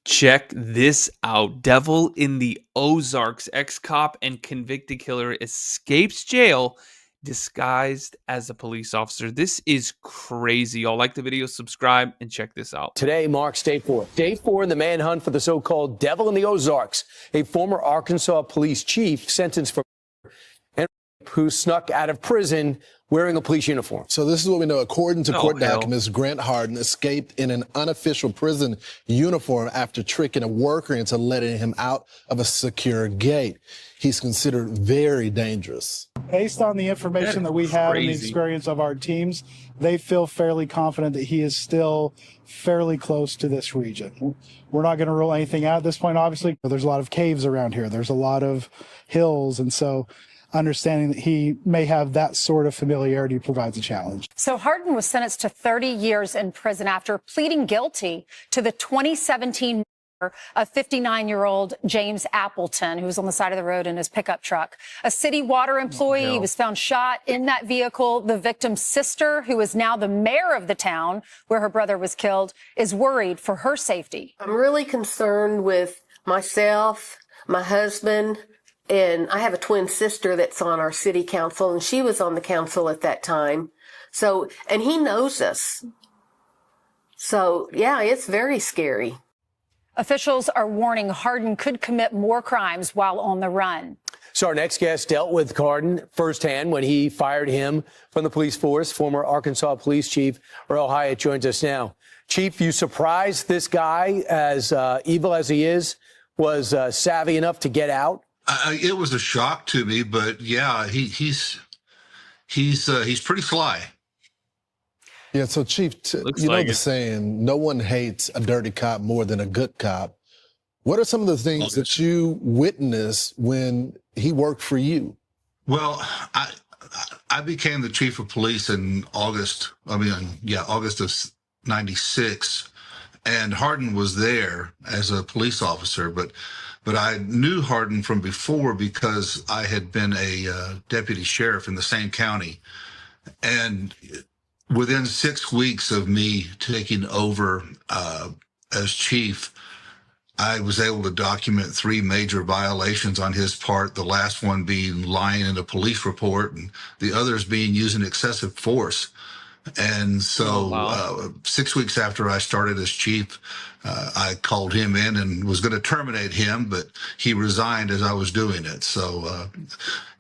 Check this out. Devil in the Ozarks. Ex-cop and convicted killer escapes jail disguised as a police officer. This is crazy. Y'all like the video, subscribe, and check this out. Today marks day 4. Day 4 in the manhunt for the so-called Devil in the Ozarks, a former Arkansas police chief sentenced for and who snuck out of prison wearing a police uniform. So this is what we know. According to court documents, Grant Harden escaped in an unofficial prison uniform after tricking a worker into letting him out of a secure gate. He's considered very dangerous. Based on the information that we have and the experience of our teams, they feel fairly confident that he is still fairly close to this region. We're not going to rule anything out at this point, obviously. There's a lot of caves around here. There's a lot of hills, and so understanding that he may have that sort of familiarity provides a challenge. So Harden was sentenced to 30 years in prison after pleading guilty to the 2017 murder of 59-year-old James Appleton, who was on the side of the road in his pickup truck. A city water employee was found shot in that vehicle. The victim's sister, who is now the mayor of the town where her brother was killed, is worried for her safety. I'm really concerned with myself, my husband, and I have a twin sister that's on our city council, and she was on the council at that time. So, and he knows us. So, yeah, it's very scary. Officials are warning Harden could commit more crimes while on the run. So our next guest dealt with Harden firsthand when he fired him from the police force. Former Arkansas Police Chief Earl Hyatt joins us now. Chief, you surprised this guy, as evil as he is, was savvy enough to get out? It was a shock to me, but yeah, he's pretty sly. Yeah, so Chief, you know the saying, no one hates a dirty cop more than a good cop. What are some of the things that you witnessed when he worked for you? Well, I became the chief of police in August of '96, and Harden was there as a police officer, but I knew Harden from before because I had been a deputy sheriff in the same county. And within 6 weeks of me taking over as chief, I was able to document 3 major violations on his part, the last one being lying in a police report and the others being using excessive force. And so 6 weeks after I started as chief, I called him in and was going to terminate him, but he resigned as I was doing it. So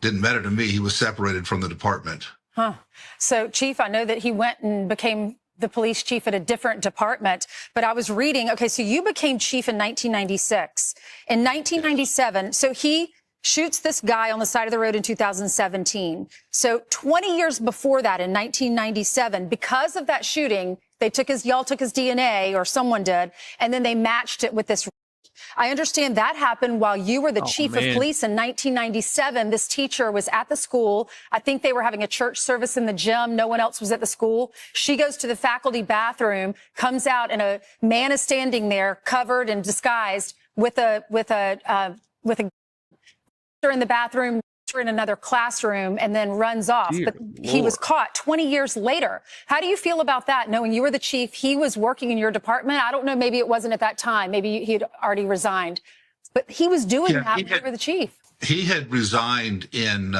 didn't matter to me. He was separated from the department. Huh. So, Chief, I know that he went and became the police chief at a different department, but I was reading, okay, so you became chief in 1996. In 1997, so he shoots this guy on the side of the road in 2017. So 20 years before that, in 1997, because of that shooting, y'all took his DNA, or someone did, and then they matched it with this. I understand that happened while you were the chief of police in 1997. This teacher was at the school. I think they were having a church service in the gym. No one else was at the school. She goes to the faculty bathroom, comes out, and a man is standing there covered and disguised with a in the bathroom, in another classroom, and then runs off. But he was caught 20 years later. How do you feel about that, knowing you were the chief, he was working in your department? I don't know, maybe it wasn't at that time. Maybe he had already resigned. But he was doing that when you were the chief. He had resigned in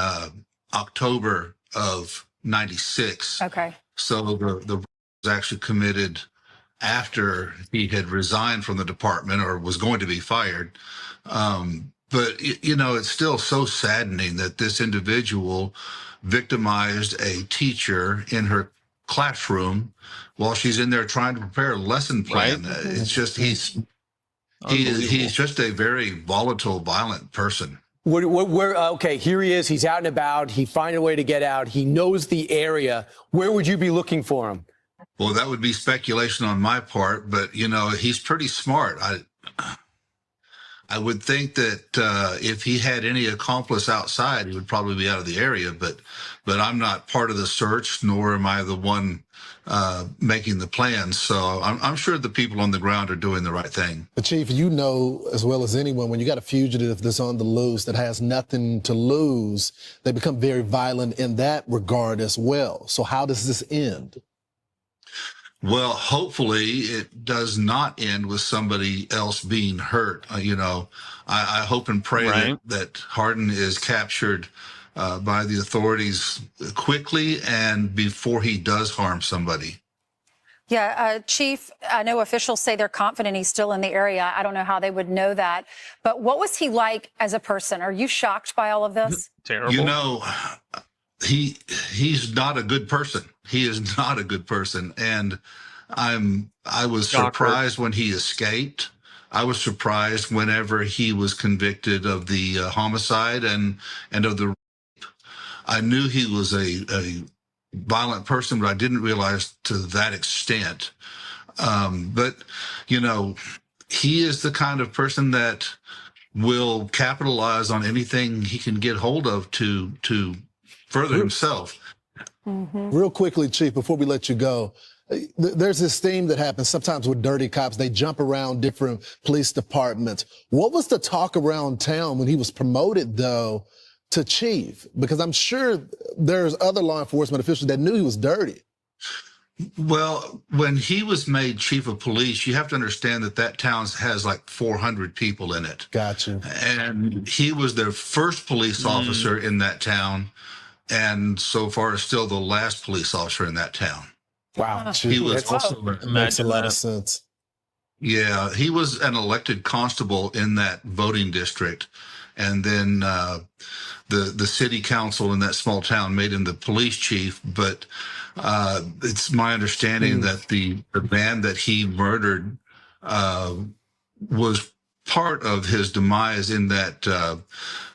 October of '96. Okay. So the was actually committed after he had resigned from the department or was going to be fired. But, you know, it's still so saddening that this individual victimized a teacher in her classroom while she's in there trying to prepare a lesson plan. Right. It's just he's just a very volatile, violent person. Okay, here he is. He's out and about. He found a way to get out. He knows the area. Where would you be looking for him? Well, that would be speculation on my part, but, you know, he's pretty smart. I would think that if he had any accomplice outside, he would probably be out of the area. But I'm not part of the search, nor am I the one making the plans. So I'm sure the people on the ground are doing the right thing. But Chief, you know as well as anyone, when you got a fugitive that's on the loose that has nothing to lose, they become very violent in that regard as well. So how does this end? Well, hopefully it does not end with somebody else being hurt. I hope and pray Right. that Hardin is captured by the authorities quickly and before he does harm somebody. Yeah, Chief, I know officials say they're confident he's still in the area. I don't know how they would know that. But what was he like as a person? Are you shocked by all of this? Terrible. He's not a good person. He is not a good person. And I was Shocker. surprised when he escaped. I was surprised whenever he was convicted of the homicide and of the. I knew he was a violent person, but I didn't realize to that extent. But he is the kind of person that will capitalize on anything he can get hold of to further himself. Real quickly, Chief, before we let you go, there's this theme that happens sometimes with dirty cops. They jump around different police departments. What was the talk around town when he was promoted, though, to chief? Because I'm sure there's other law enforcement officials that knew he was dirty. Well, when he was made chief of police, you have to understand that town has like 400 people in it. Gotcha. And he was their first police officer in that town, and so far is still the last police officer in that town. Wow. He was also Makes a lot of sense. Yeah, he was an elected constable in that voting district, and then the city council in that small town made him the police chief. But it's my understanding that the man that he murdered was part of his demise, in that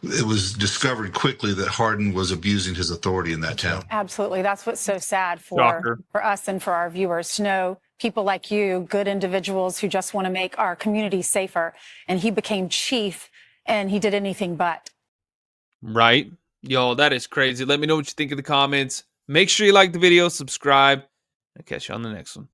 it was discovered quickly that Hardin was abusing his authority in that town. Absolutely. That's what's so sad for us and for our viewers to know people like you, good individuals who just want to make our community safer. And he became chief and he did anything but. Right. Yo, that is crazy. Let me know what you think in the comments. Make sure you like the video, subscribe. I'll catch you on the next one.